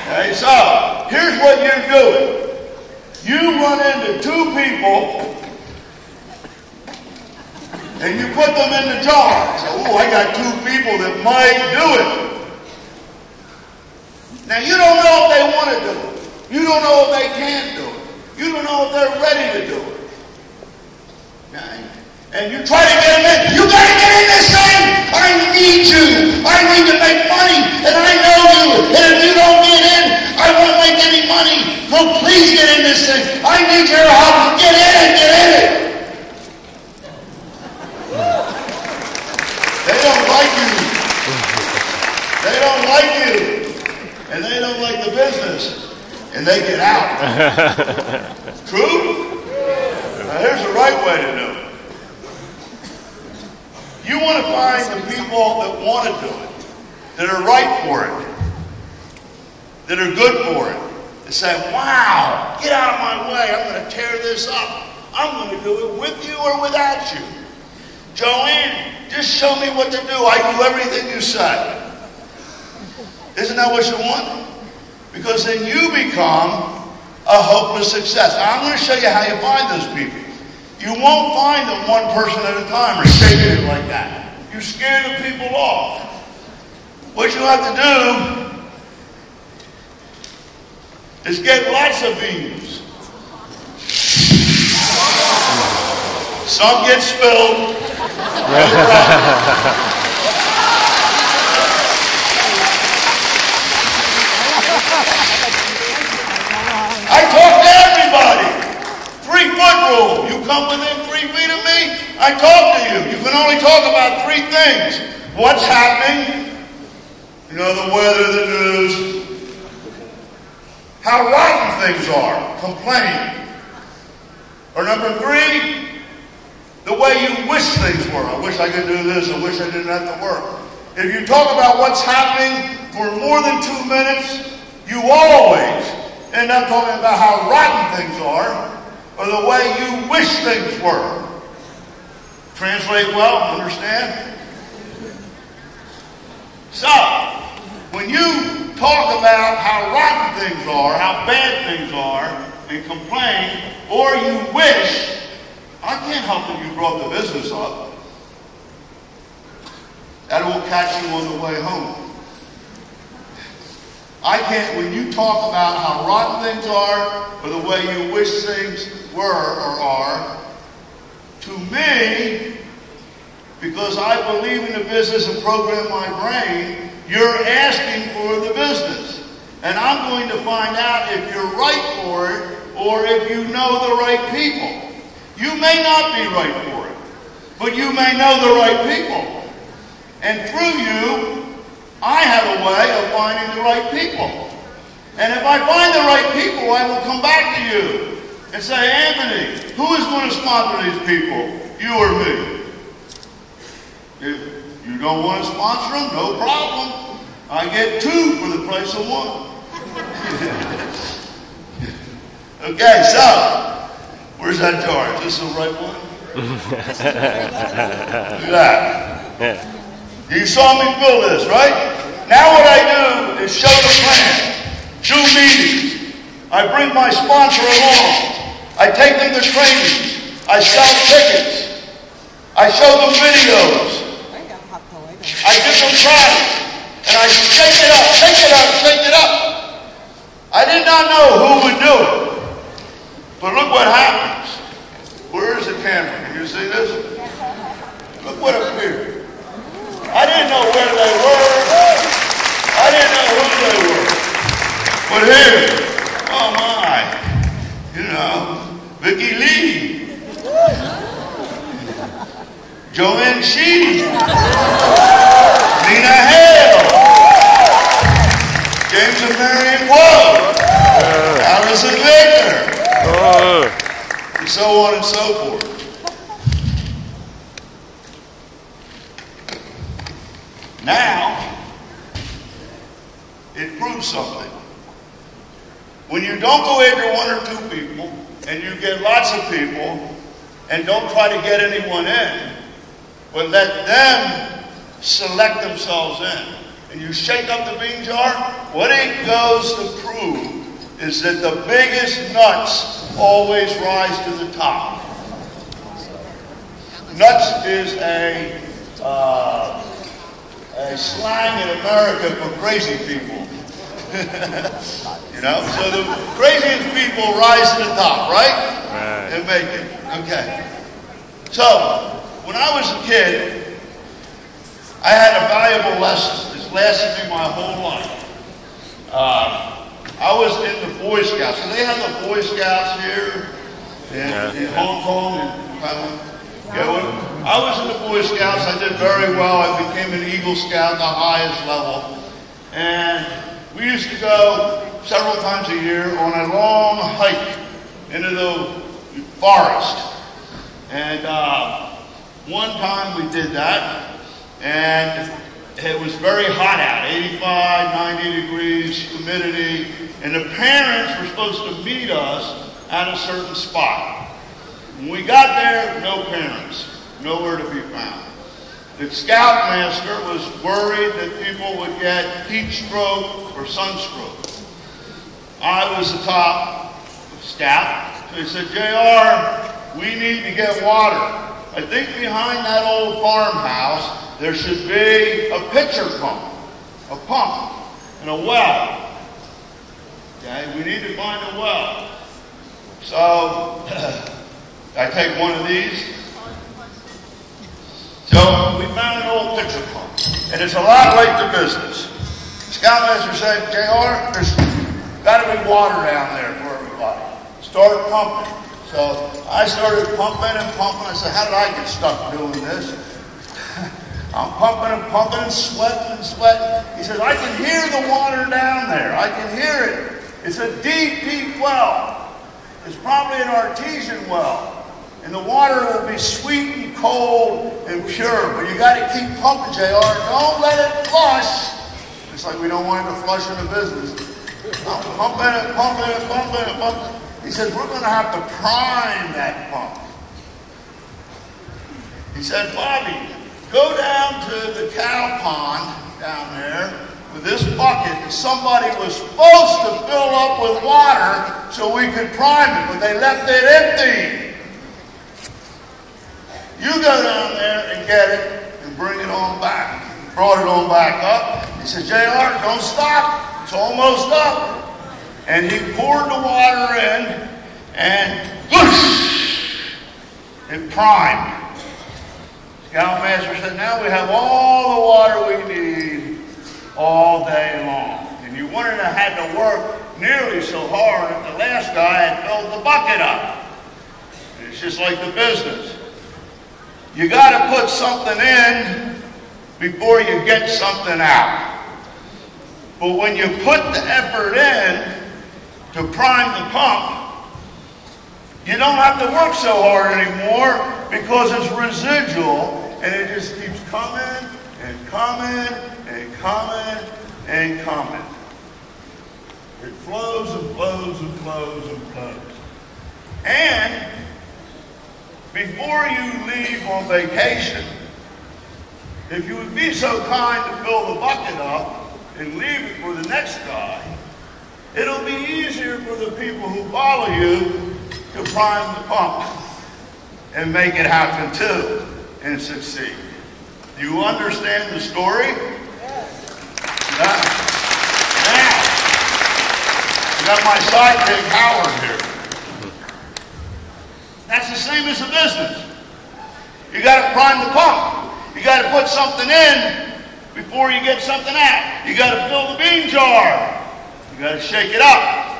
Okay, so here's what you're doing. You run into two people and you put them in the jar. So, oh, I got two people that might do it. Now, you don't know if they want to do it. You don't know if they can do it. You don't know if they're ready to do it. Okay? And you try to get them in. You got to get in this thing. I need you. I need to make money. And I know you. And if you don't get in, I won't make any money. So please get in this thing. I need your help. Get in it. Get in it. They don't like you. They don't like you. And they don't like the business. And they get out. True? Now here's the right way to do it. You want to find the people that want to do it, that are right for it, that are good for it, that say, wow, get out of my way, I'm going to tear this up. I'm going to do it with you or without you. Joanne, just show me what to do. I do everything you say. Isn't that what you want? Because then you become a hopeless success. I'm going to show you how you find those people. You won't find them one person at a time or shaking it like that. You scare the people off. What you have to do is get lots of views. Some get spilled. I talk to everybody. 3-foot rule. You come within 3 feet of me, I talk to you. You can only talk about 3 things. What's happening? You know, the weather, the news. How rotten things are. Complain. Or number 3, the way you wish things were. I wish I could do this. I wish I didn't have to work. If you talk about what's happening for more than 2 minutes, you always end up talking about how rotten things are or the way you wish things were. Translate well, understand? So, when you talk about how rotten things are, how bad things are, and complain, or you wish, I can't help that you brought the business up. That will catch you on the way home. I can't, when you talk about how rotten things are, or the way you wish things were or are, to me, because I believe in the business and program my brain, you're asking for the business. And I'm going to find out if you're right for it or if you know the right people. You may not be right for it, but you may know the right people. And through you, I have a way of finding the right people. And if I find the right people, I will come back to you and say, Anthony, who is going to sponsor these people? You or me? If you don't want to sponsor them, no problem. I get 2 for the price of 1. Okay, so, where's that jar? Is this the right one? Look at that. You saw me fill this, right? Now what I do is show the plan. 2 meetings. I bring my sponsor along. I take them to trainings. I sell tickets. I show them videos. I give them products. And I shake it up, shake it up, shake it up. I did not know who would do it. But look what happens. Where is the camera? Can you see this? Look what appeared. I didn't know where they were. I didn't know who they were. But here, oh my, you know, Vicki Lee, Joanne Shee, Nina Hale, James and Marion Wood, Allison Victor, and so on and so forth. Now, it proves something. When you don't go after 1 or 2 people, and you get lots of people, and don't try to get anyone in, but let them select themselves in. and you shake up the bean jar, what it goes to prove is that the biggest nuts always rise to the top. Nuts is a slang in America for crazy people. You know, so the craziest people rise to the top, right? And make it. Okay. So, when I was a kid, I had a valuable lesson. It's lasted me my whole life. I was in the Boy Scouts. So they have the Boy Scouts here in Hong Kong and Taiwan. I was in the Boy Scouts. I did very well. I became an Eagle Scout, the highest level. And we used to go several times a year on a long hike into the forest. And one time we did that, and it was very hot out, 85, 90 degrees, humidity, and the parents were supposed to meet us at a certain spot. When we got there, no parents, nowhere to be found. The scoutmaster was worried that people would get heat stroke or sunstroke. I was the top scout, so he said, JR, we need to get water. I think behind that old farmhouse, there should be a pitcher pump, and a well. Okay, we need to find a well. So, I take one of these. So, we found an old pitcher pump, and it's a lot like the business. The scoutmaster said, JR, there's got to be water down there for everybody. Start pumping. So, I started pumping and pumping. I said, how did I get stuck doing this? I'm pumping and pumping and sweating and sweating. He says, I can hear the water down there. I can hear it. It's a deep, deep well. It's probably an artesian well. And the water will be sweet and cold and pure. But you got to keep pumping, JR. Don't let it flush. It's like we don't want it to flush in the business. I'm pumping and pumping and pumping and pumping. He says, we're going to have to prime that pump. He said, Bobby, go down to the cow pond down there with this bucket that somebody was supposed to fill up with water so we could prime it, but they left it empty. You go down there and get it and bring it on back. He brought it on back up. He said, JR, don't stop. It's almost up. And he poured the water in and whoosh, it primed. Scoutmaster said, now we have all the water we need all day long. And you wouldn't have had to work nearly so hard if the last guy had filled the bucket up. And it's just like the business. You got to put something in before you get something out. But when you put the effort in to prime the pump, you don't have to work so hard anymore because it's residual and it just keeps coming and coming and coming and coming. It flows and flows and flows and flows. And before you leave on vacation, if you would be so kind to fill the bucket up and leave it for the next guy, it'll be easier for the people who follow you to prime the pump and make it happen too and succeed. Do you understand the story? Yeah. Now, you got my sidekick Howard here. That's the same as a business. You got to prime the pump. You got to put something in before you get something out. You got to fill the bean jar. You got to shake it up.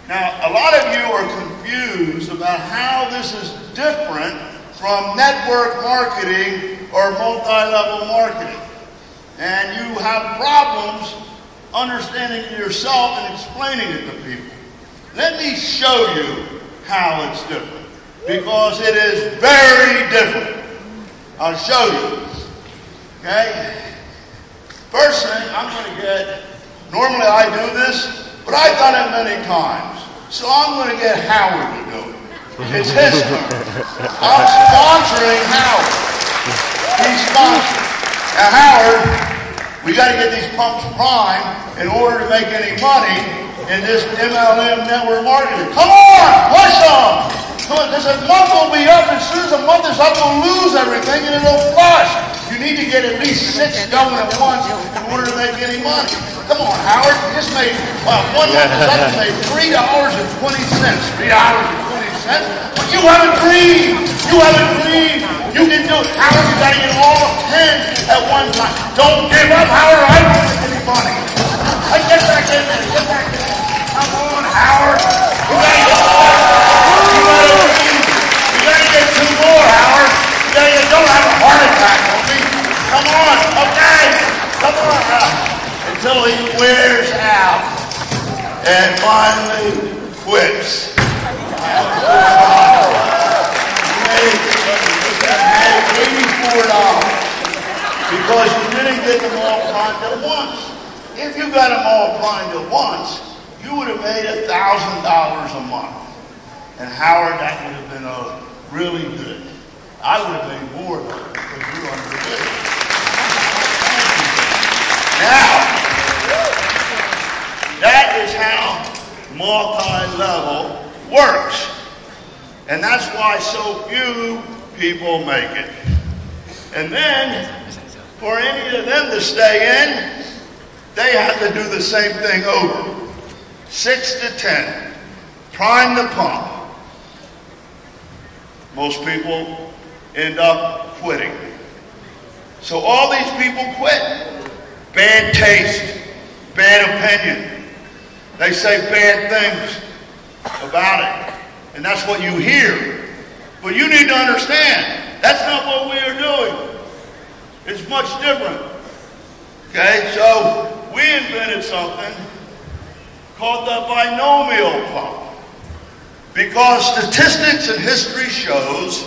Now, a lot of you are confused about how this is different from network marketing or multi-level marketing. And you have problems understanding it yourself and explaining it to people. Let me show you how it's different, because it is very different. I'll show you. Okay? First thing, I'm going to get, normally I do this, but I've done it many times. So I'm going to get Howard to do it. It's his turn. I'm sponsoring Howard. He's sponsoring. Now Howard, We got to get these pumps primed in order to make any money in this MLM network marketing. Come on, push them. Come on, because a month will be up. As soon as a month is up, we'll lose everything and it'll flush. You need to get at least 6 going at once in order to make any money. Come on, Howard. You just made, one month is up, you made $3.20. $3.20. But you have a dream. You have a dream. You can do it. Howard, you got to get all of 10 at one time. Don't give up, Howard. I don't make any money. Get back in there. Get back in there. Come on, Howard. You got to get 2 more, Howard. Don't have a heart attack on me. Come on, okay. Come on. Until he wears out and finally quits. $84 because you didn't get them all primed at once. If you got them all primed at once, you would have made $1,000 a month. And Howard, that would have been really good. I would have made more though because you understood. Now, that is how multi-level works. And that's why so few people make it. And then, for any of them to stay in, they have to do the same thing over. 6 to 10. Prime the pump. Most people end up quitting. So all these people quit. Bad taste, bad opinion. They say bad things about it. And that's what you hear. But you need to understand, that's not what we are doing. It's much different. Okay, so we invented something called the binomial pump. Because statistics and history shows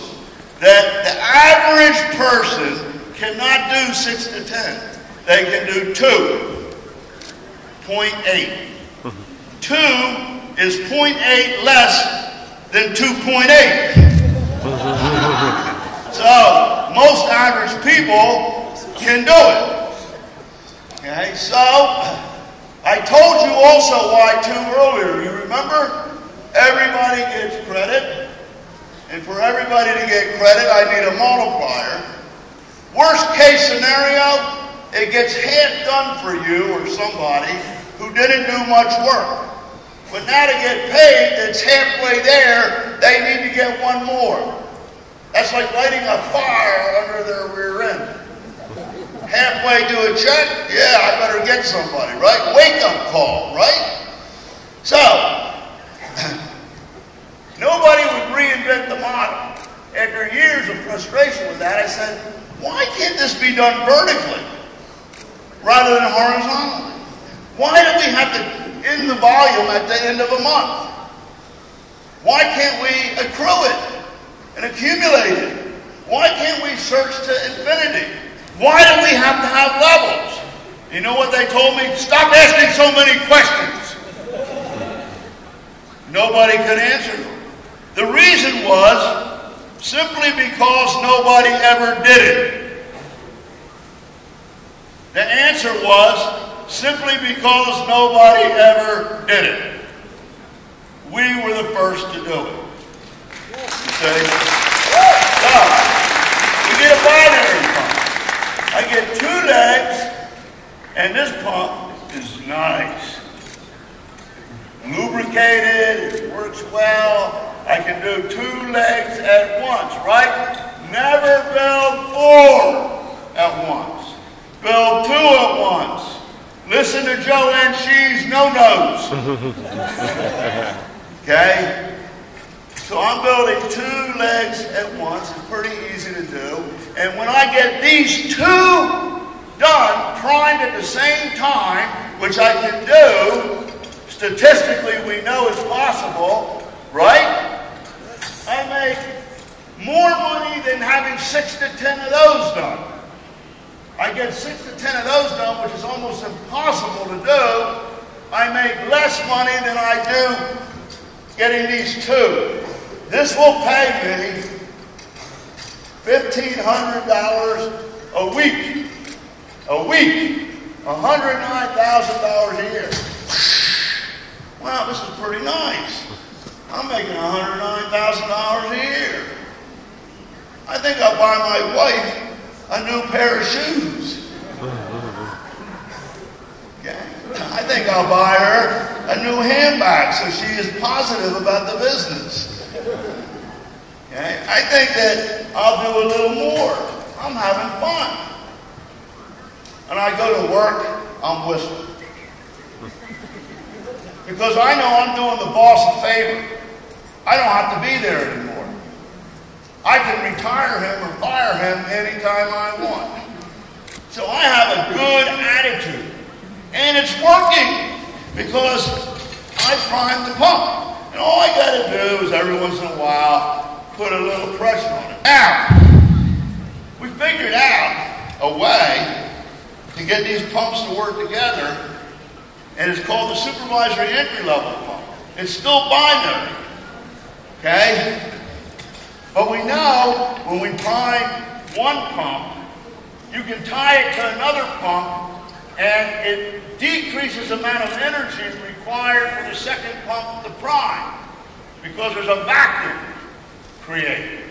that the average person cannot do 6 to 10. They can do 2.8. 2 is 0.8 less than 2.8. So most average people can do it. Okay, so I told you also why 2 earlier. You remember? Everybody gets credit. And for everybody to get credit, I need a multiplier. Worst case scenario, it gets half done for you or somebody who didn't do much work. But now to get paid, that's halfway there, they need to get 1 more. That's like lighting a fire under their rear end. Halfway to a check, yeah, I better get somebody, right? Wake-up call, right? So, nobody would reinvent the model. After years of frustration with that, I said, why can't this be done vertically rather than horizontally? Why do we have to end the volume at the end of a month? Why can't we accrue it and accumulate it? Why can't we search to infinity? Why do we have to have levels? You know what they told me? Stop asking so many questions. Nobody could answer them. The reason was simply because nobody ever did it. The answer was simply because nobody ever did it. We were the first to do it. See? So, we get a binary pump. I get 2 legs, and this pump is nice. Lubricated, it works well. I can do 2 legs at once, right? Never build 4 at once. Build 2 at once. Listen to Joanne Shee's no-nos. Okay? So I'm building 2 legs at once. It's pretty easy to do. And when I get these 2 done, primed at the same time, which I can do, statistically we know it's possible, right? I make more money than having 6 to 10 of those done. I get 6 to 10 of those done, which is almost impossible to do. I make less money than I do getting these 2. This will pay me $1,500 a week. A week. $109,000 a year. Wow, this is pretty nice. I'm making $109,000 a year. I think I'll buy my wife a new pair of shoes. Okay? I think I'll buy her a new handbag so she is positive about the business. Okay? I think that I'll do a little more. I'm having fun. And I go to work, I'm whistling. Because I know I'm doing the boss a favor. I don't have to be there anymore. I can retire him or fire him anytime I want. So I have a good attitude. And it's working because I prime the pump. And all I got to do is every once in a while put a little pressure on it. Now, we figured out a way to get these pumps to work together, and it's called the supervisory entry level pump. It's still binary, okay? But we know when we prime one pump, you can tie it to another pump, and it decreases the amount of energy required for the second pump to prime, because there's a vacuum created.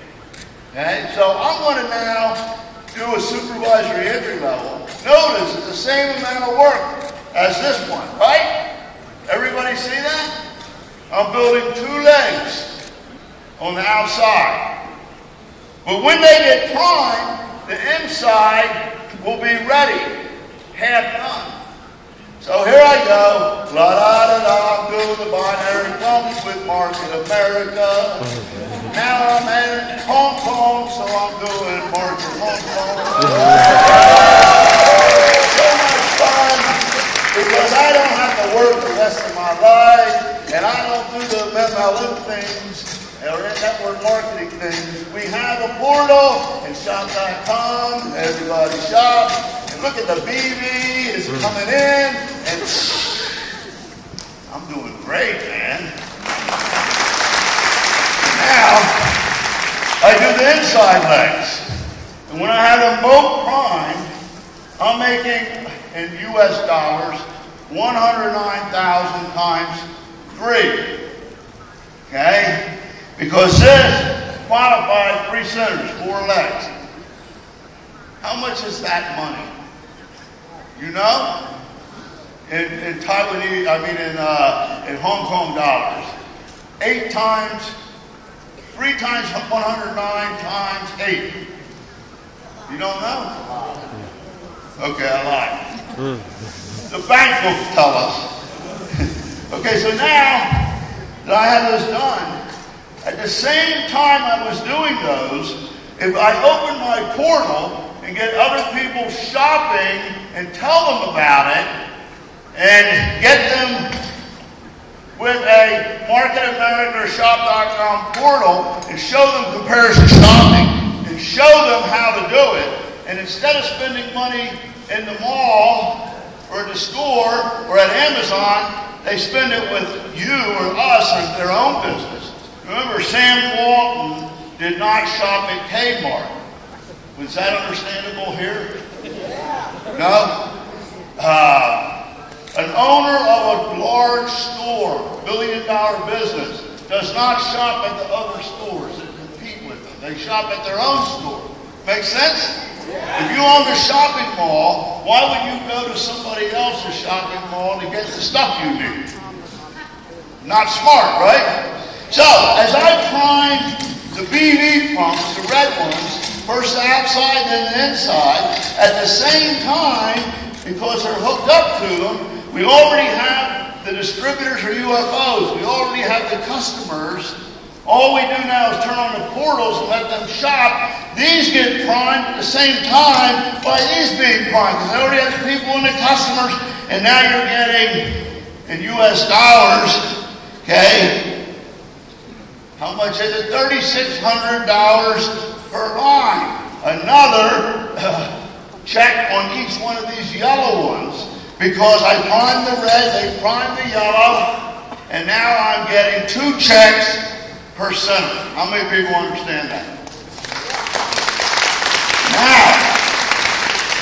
Okay? So I'm going to now do a supervisory entry level. Notice it's the same amount of work as this one, right? Everybody see that? I'm building two legs on the outside. But when they get primed, the inside will be ready, half done. So here I go, la-da-da-da, build the binary pumps with Market America. Now I'm in Hong Kong, so I'm doing Market Hong Kong. So much fun, because I don't have to work the rest of my life, and I don't do the MLM things, or network marketing things. We have a portal and shop.com, everybody shop. Look at the BB, it's coming in, and I'm doing great, man. Now, I do the inside legs. And when I have them both primed, I'm making, in US dollars, 109,000 times 3. Okay? Because this qualified 3 centers, 4 legs. How much is that money? You know, in Taiwanese, in Hong Kong dollars, 3 times 109 times 8. You don't know? Okay, I lied. The bank will tell us. Okay, so now that I have this done, at the same time I was doing those, if I open my portal and get other people shopping and tell them about it and get them with a Market America or Shop.com portal and show them comparison shopping and show them how to do it. And instead of spending money in the mall or at the store or at Amazon, they spend it with you or us or their own business. Remember, Sam Walton did not shop at Kmart. Was that understandable here? No? An owner of a large store, billion-dollar business, does not shop at the other stores that compete with them. They shop at their own store. Make sense? If you own a shopping mall, why would you go to somebody else's shopping mall to get the stuff you need? Not smart, right? So, as I prime the BV pumps, the red ones, first the outside, then the inside, at the same time, because they're hooked up to them, we already have the distributors or UFOs. We already have the customers. All we do now is turn on the portals and let them shop. These get primed at the same time by these being primed, because they already have the people and the customers, and now you're getting, in US dollars, okay, how much is it? $3,600 per line. Another check on each one of these yellow ones, because I primed the red, they primed the yellow, and now I'm getting 2 checks per center. How many people understand that? Now,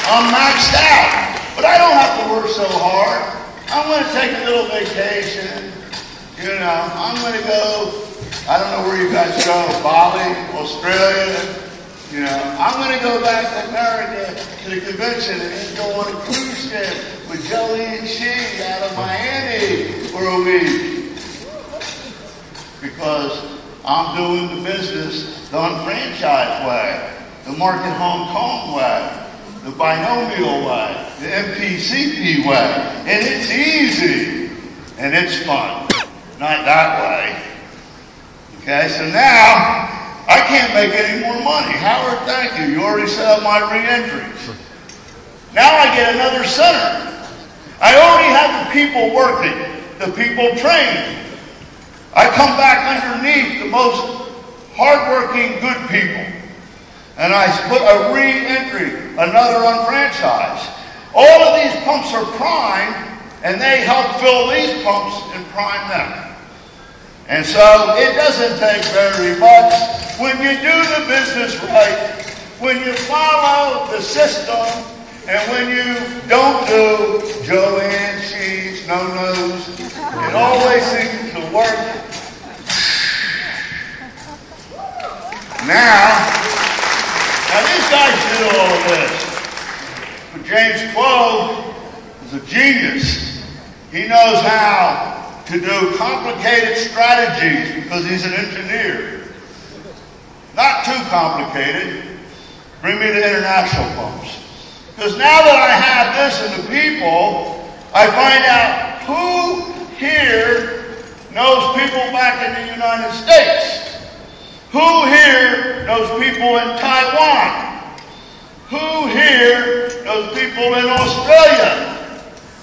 I'm maxed out. But I don't have to work so hard. I'm going to take a little vacation. You know, I'm going to go, I don't know where you guys go, Bali, Australia. You know, I'm going to go back to America to the convention and then go on a cruise ship with Joey and She out of Miami for a week. Because I'm doing the business the unfranchised way, the Market Hong Kong way, the binomial way, the MPCP way. And it's easy and it's fun. Not that way. Okay, so now I can't make any more money. Howard, thank you. You already set up my re-entries. Now I get another center. I already have the people working, the people trained. I come back underneath the most hardworking, good people. And I put a re-entry, another unfranchised. All of these pumps are primed, and they help fill these pumps and prime them. And so it doesn't take very much. When you do the business right, when you follow the system, and when you don't do Joanne, She's, no-nos, it always seems to work. Now these guys did all of this. But James Quo is a genius. He knows how to do complicated strategies because he's an engineer. Not too complicated. Bring me the international pumps. Because now that I have this and the people, I find out who here knows people back in the United States. Who here knows people in Taiwan? Who here knows people in Australia?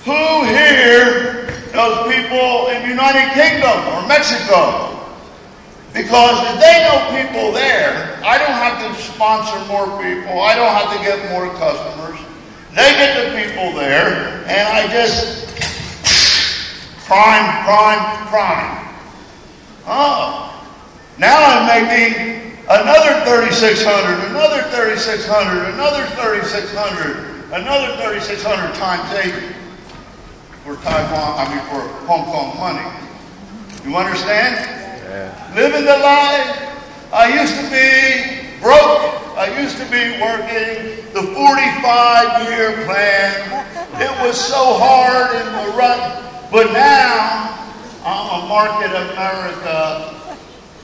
Who here knows people in the United Kingdom or Mexico? Because if they know people there, I don't have to sponsor more people. I don't have to get more customers. They get the people there, and I just prime. Oh. Now I'm making another 3,600, another 3,600, another 3,600, another 3,600 times 8 for for Hong Kong money. You understand? Yeah. Living the life. I used to be broke. I used to be working the 45-year plan. It was so hard in the rut. But now I'm a Market America,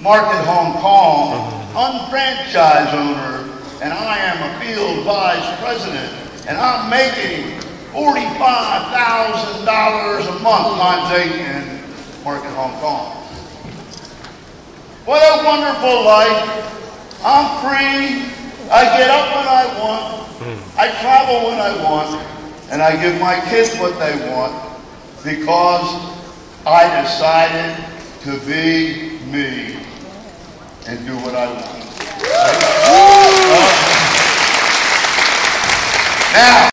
Market Hong Kong, unfranchised owner, and I am a field vice president, and I'm making $45,000 a month times 8 in Market Hong Kong. What a wonderful life. I'm free. I get up when I want. I travel when I want, and I give my kids what they want because I decided to be me and do what I want.